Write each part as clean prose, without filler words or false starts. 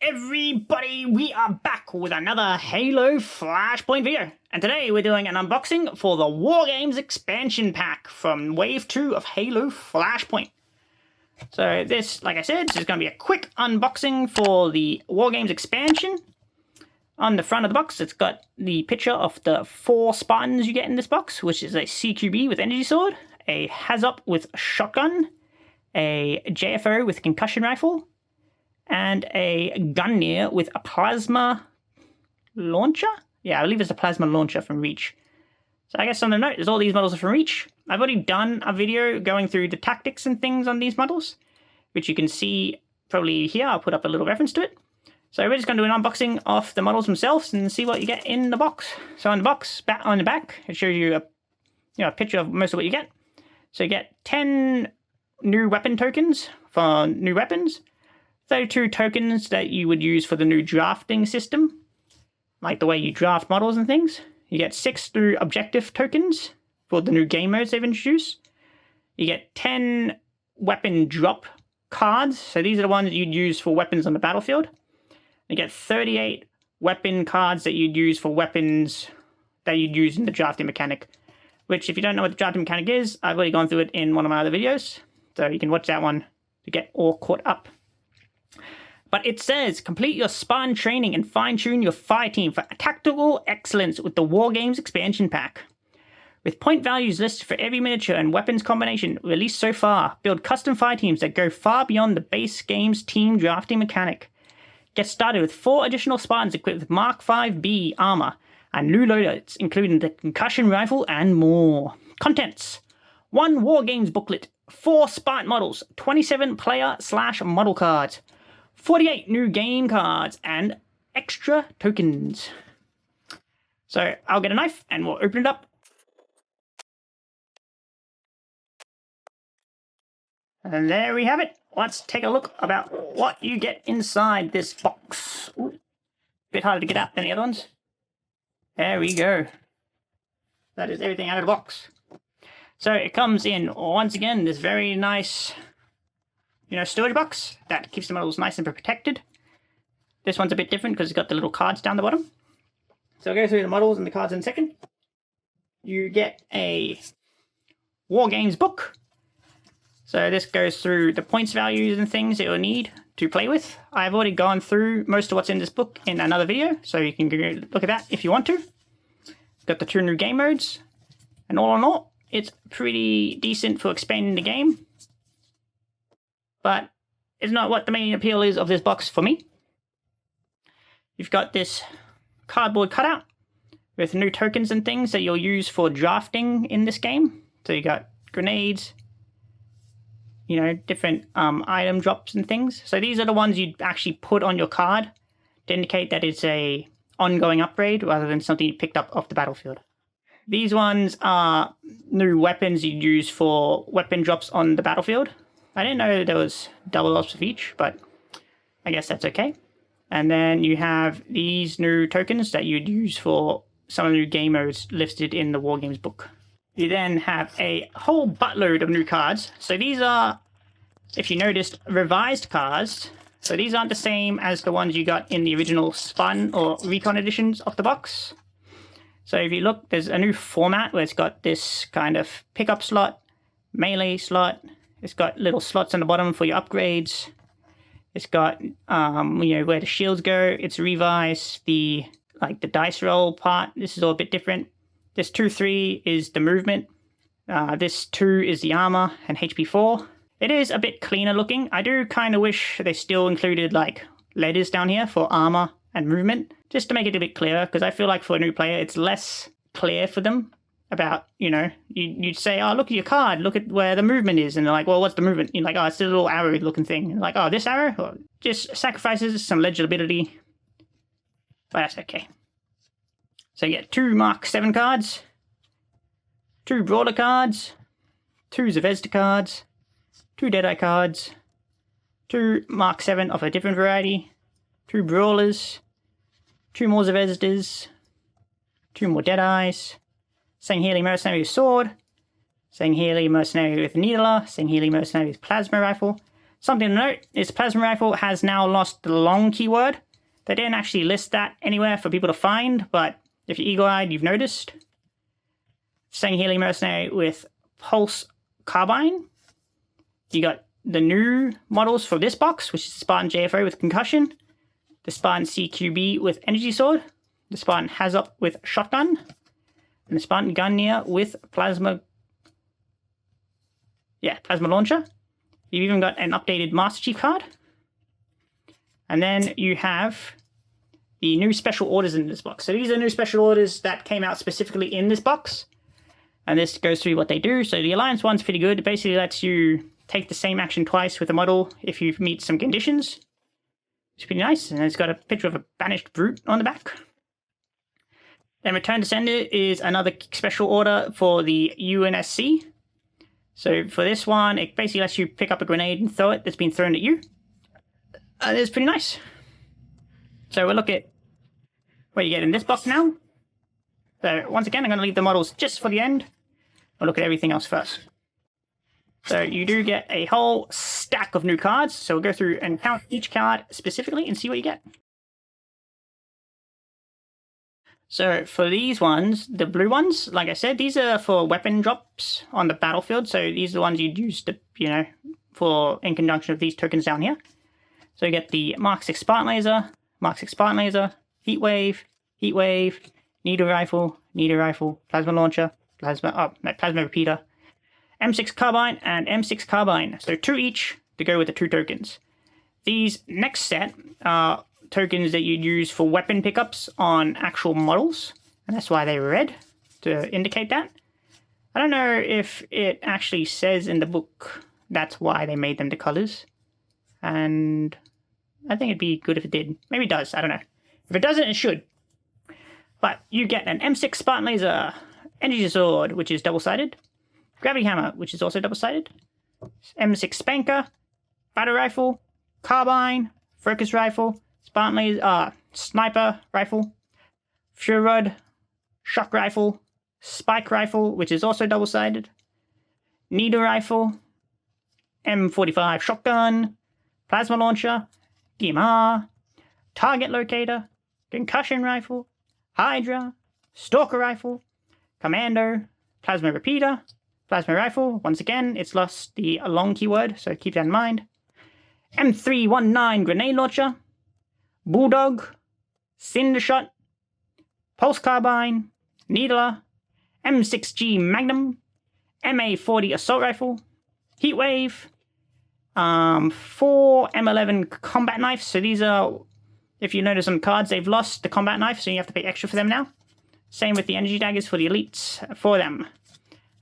everybody, we are back with another Halo Flashpoint video. And today we're doing an unboxing for the Wargames Expansion pack from Wave 2 of Halo Flashpoint. So this, like I said, this is going to be a quick unboxing for the Wargames Expansion. On the front of the box, it's got the picture of the 4 Spartans you get in this box, which is a CQB with energy sword, a Hazop with shotgun, a JFO with concussion rifle, and a Gunneer with a plasma launcher? Yeah, I believe it's a plasma launcher from Reach. So I guess on the note is all these models are from Reach. I've already done a video going through the tactics and things on these models, which you can see probably here. I'll put up a little reference to it. So we're just going to do an unboxing of the models themselves and see what you get in the box. So on the box, on the back, it shows you a picture of most of what you get. So you get 10 new weapon tokens for new weapons. 32 tokens that you would use for the new drafting system, like the way you draft models and things. You get 6 new objective tokens for the new game modes they've introduced. You get 10 weapon drop cards. So these are the ones you'd use for weapons on the battlefield. You get 38 weapon cards that you'd use for weapons that you'd use in the drafting mechanic, which if you don't know what the drafting mechanic is, I've already gone through it in one of my other videos. So you can watch that one to get all caught up. But it says, complete your Spartan training and fine-tune your fire team for tactical excellence with the Wargames Expansion pack. With point values listed for every miniature and weapons combination released so far, build custom fire teams that go far beyond the base game's team drafting mechanic. Get started with 4 additional Spartans equipped with Mark 5B armor and new loadouts, including the concussion rifle and more. Contents: 1 Wargames booklet, 4 Spartan models, 27 player/model cards, 48 new game cards, and extra tokens. So I'll get a knife and we'll open it up. And there we have it. Let's take a look about what you get inside this box. Ooh, bit harder to get out than the other ones. There we go. That is everything out of the box. So it comes in, once again, this very nice storage box that keeps the models nice and protected. This one's a bit different because it's got the little cards down the bottom. So I'll go through the models and the cards in a second. You get a Wargames book. So this goes through the points values and things that you'll need to play with. I've already gone through most of what's in this book in another video, so you can go look at that if you want to. It's got the 2 new game modes, and all in all, it's pretty decent for expanding the game. But it's not what the main appeal is of this box for me. You've got this cardboard cutout with new tokens and things that you'll use for drafting in this game. So you got grenades, different item drops and things. So these are the ones you'd actually put on your card to indicate that it's a ongoing upgrade rather than something you picked up off the battlefield. These ones are new weapons you'd use for weapon drops on the battlefield. I didn't know there was double drops of each, but I guess that's okay. And then you have these new tokens that you'd use for some of the new game modes listed in the Wargames book. You then have a whole buttload of new cards. So these are, if you noticed, revised cards. So these aren't the same as the ones you got in the original Spartan or Recon editions of the box. So if you look, there's a new format where it's got this kind of pickup slot, melee slot. It's got little slots on the bottom for your upgrades. It's got, where the shields go. It's revised the dice roll part. This is all a bit different. This 2-3 is the movement. This 2 is the armor and HP 4. It is a bit cleaner looking. I do kind of wish they still included letters down here for armor and movement, just to make it a bit clearer, because I feel like for a new player, it's less clear for them about, you'd say, oh, look at your card, look at where the movement is, and they're like, well, what's the movement? You're like, oh, it's a little arrow looking thing. And like, oh, this arrow? Well, just sacrifices some legibility, but that's okay. So you get 2 Mark 7 cards, 2 Brawler cards, 2 Zvezda cards, 2 Deadeye cards, 2 Mark 7 of a different variety, 2 Brawlers, 2 more Zvezdas, 2 more Deadeyes, Sangheili Mercenary with Sword, Sangheili Mercenary with Needler, Sangheili Mercenary with Plasma Rifle, Something to note is plasma rifle has now lost the long keyword. They didn't actually list that anywhere for people to find, but if you're eagle-eyed, you've noticed. Saying Healing Mercenary with Pulse Carbine. You got the new models for this box, which is the Spartan JFO with Concussion, the Spartan CQB with Energy Sword, the Spartan Hazop with Shotgun, and the Spartan Gunneer with Plasma Launcher. You've even got an updated Master Chief card. And then you have the new special orders in this box. So these are new special orders that came out specifically in this box. And this goes through what they do. So the Alliance one's pretty good. It basically lets you take the same action twice with a model if you meet some conditions. It's pretty nice. And it's got a picture of a banished brute on the back. Then Return to Sender is another special order for the UNSC. So for this one, it basically lets you pick up a grenade and throw it that's been thrown at you. And it's pretty nice. So we'll look at what you get in this box now. So once again, I'm going to leave the models just for the end. We'll look at everything else first. So you do get a whole stack of new cards. So we'll go through and count each card specifically and see what you get. So for these ones, the blue ones, like I said, these are for weapon drops on the battlefield. So these are the ones you'd use to, for in conjunction with these tokens down here. So you get the Mark 6 Spartan Laser, Mark 6 Spartan Laser, Heat Wave, Needle Rifle, Plasma Launcher, Plasma Repeater, M6 Carbine, and M6 Carbine. So 2 each to go with the 2 tokens. These next set are tokens that you'd use for weapon pickups on actual models, and that's why they were red, to indicate that. I don't know if it actually says in the book that's why they made them the colors, and I think it'd be good if it did. Maybe it does, I don't know. If it doesn't, it should. But you get an M6 Spartan Laser, Energy Sword, which is double-sided, Gravity Hammer, which is also double-sided, M6 Spanker, Battle Rifle, Carbine, Focus Rifle, Spartan Laser, Sniper Rifle, Fury Rod, Shock Rifle, Spike Rifle, which is also double-sided, Needle Rifle, M45 Shotgun, Plasma Launcher, DMR, Target Locator, Concussion Rifle, Hydra, Stalker Rifle, Commando, Plasma Repeater, Plasma Rifle. Once again, it's lost the long keyword, so keep that in mind. M319 Grenade Launcher, Bulldog, Cinder Shot, Pulse Carbine, Needler, M6G Magnum, MA40 Assault Rifle, Heat Wave, 4 M11 Combat Knives. So these are, if you notice on cards, they've lost the combat knife, so you have to pay extra for them now. Same with the energy daggers for the elites for them.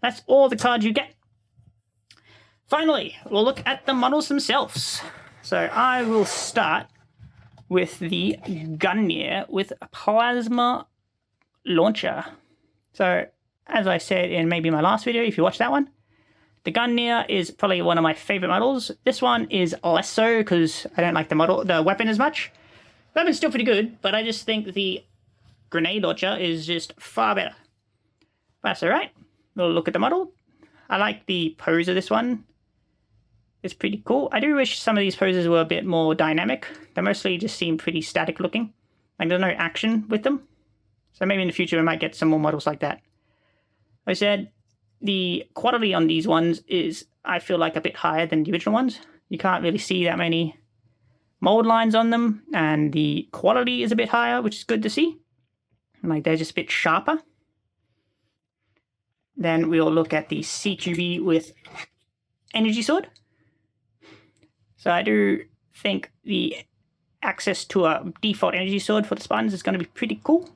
That's all the cards you get. Finally, we'll look at the models themselves. So I will start with the Gunneer with a Plasma Launcher. So as I said in maybe my last video, if you watched that one, the Gunneer is probably one of my favorite models. This one is less so because I don't like the weapon as much. The weapon's still pretty good, but I just think the grenade launcher is just far better. But that's alright. We'll look at the model. I like the pose of this one. It's pretty cool. I do wish some of these poses were a bit more dynamic. They mostly just seem pretty static looking. Like there's no action with them. So maybe in the future we might get some more models like that. Like I said, the quality on these ones is, I feel like, a bit higher than the original ones. You can't really see that many mold lines on them, and the quality is a bit higher, which is good to see. Like they're just a bit sharper. Then we'll look at the CQB with Energy Sword. So I do think the access to a default Energy Sword for the Spartans is going to be pretty cool.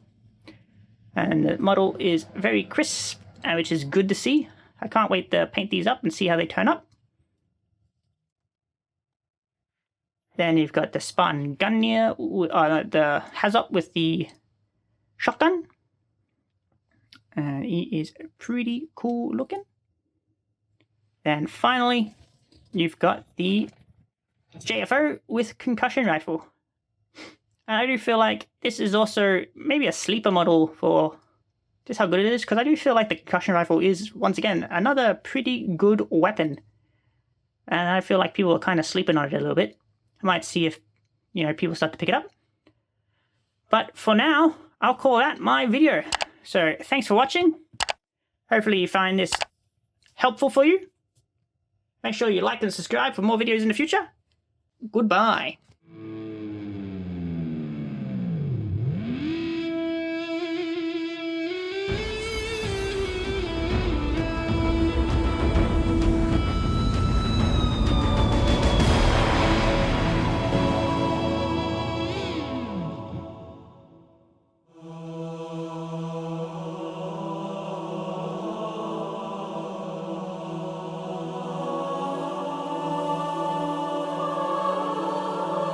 And the model is very crisp, which is good to see. I can't wait to paint these up and see how they turn up. Then you've got the Spartan Gunneer, the Hazop with the shotgun. And he is pretty cool looking. Then finally, you've got the JFO with Concussion Rifle. And I do feel like this is also maybe a sleeper model for just how good it is, because I do feel like the Concussion Rifle is, once again, another pretty good weapon. and I feel like people are kind of sleeping on it a little bit. I might see if, people start to pick it up. But for now, I'll call that my video. So thanks for watching. Hopefully you find this helpful for you. Make sure you like and subscribe for more videos in the future. Goodbye.